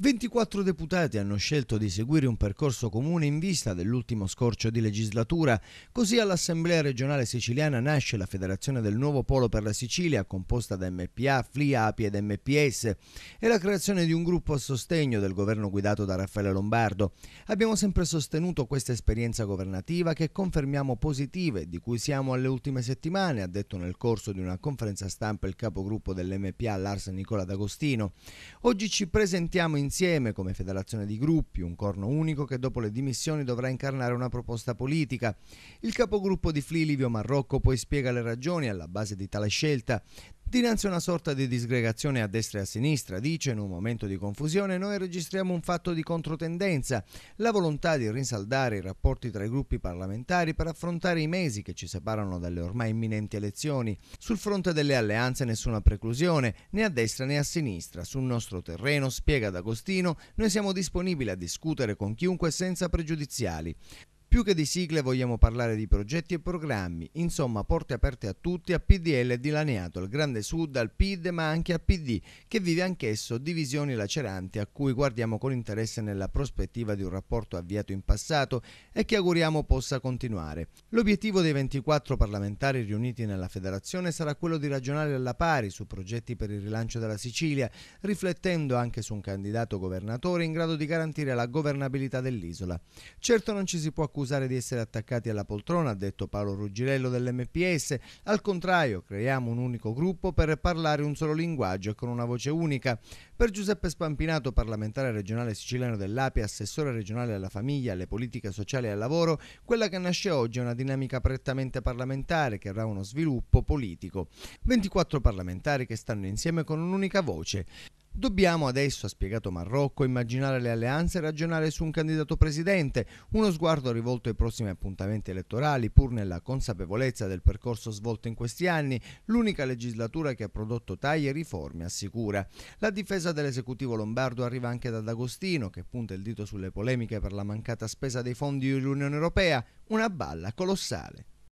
24 deputati hanno scelto di seguire un percorso comune in vista dell'ultimo scorcio di legislatura. Così all'Assemblea regionale siciliana nasce la Federazione del Nuovo Polo per la Sicilia, composta da MPA, FLI, API ed MPS, e la creazione di un gruppo a sostegno del governo guidato da Raffaele Lombardo. Abbiamo sempre sostenuto questa esperienza governativa che confermiamo positiva e di cui siamo alle ultime settimane, ha detto nel corso di una conferenza stampa il capogruppo dell'MPA Lars Nicola D'Agostino. Oggi ci presentiamo insieme come federazione di gruppi, un corno unico che dopo le dimissioni dovrà incarnare una proposta politica. Il capogruppo di FLI Livio Marrocco poi spiega le ragioni alla base di tale scelta. Dinanzi a una sorta di disgregazione a destra e a sinistra, dice, in un momento di confusione noi registriamo un fatto di controtendenza, la volontà di rinsaldare i rapporti tra i gruppi parlamentari per affrontare i mesi che ci separano dalle ormai imminenti elezioni. Sul fronte delle alleanze nessuna preclusione, né a destra né a sinistra. Sul nostro terreno, spiega D'Agostino, noi siamo disponibili a discutere con chiunque senza pregiudiziali. Più che di sigle vogliamo parlare di progetti e programmi, insomma porte aperte a tutti, a PDL dilaniato al Grande Sud, al PID ma anche a PD, che vive anch'esso divisioni laceranti a cui guardiamo con interesse nella prospettiva di un rapporto avviato in passato e che auguriamo possa continuare. L'obiettivo dei 24 parlamentari riuniti nella federazione sarà quello di ragionare alla pari su progetti per il rilancio della Sicilia, riflettendo anche su un candidato governatore in grado di garantire la governabilità dell'isola. Certo non ci si può accusare di essere attaccati alla poltrona, ha detto Paolo Ruggirello dell'MPS. Al contrario, creiamo un unico gruppo per parlare un solo linguaggio e con una voce unica. Per Giuseppe Spampinato, parlamentare regionale siciliano dell'API, assessore regionale alla famiglia, alle politiche sociali e al lavoro, quella che nasce oggi è una dinamica prettamente parlamentare che avrà uno sviluppo politico. 24 parlamentari che stanno insieme con un'unica voce. Dobbiamo adesso, ha spiegato Marrocco, immaginare le alleanze e ragionare su un candidato presidente, uno sguardo rivolto ai prossimi appuntamenti elettorali, pur nella consapevolezza del percorso svolto in questi anni, l'unica legislatura che ha prodotto tagli e riforme, assicura. La difesa dell'esecutivo lombardo arriva anche da D'Agostino, che punta il dito sulle polemiche per la mancata spesa dei fondi dell'Unione Europea, una balla colossale.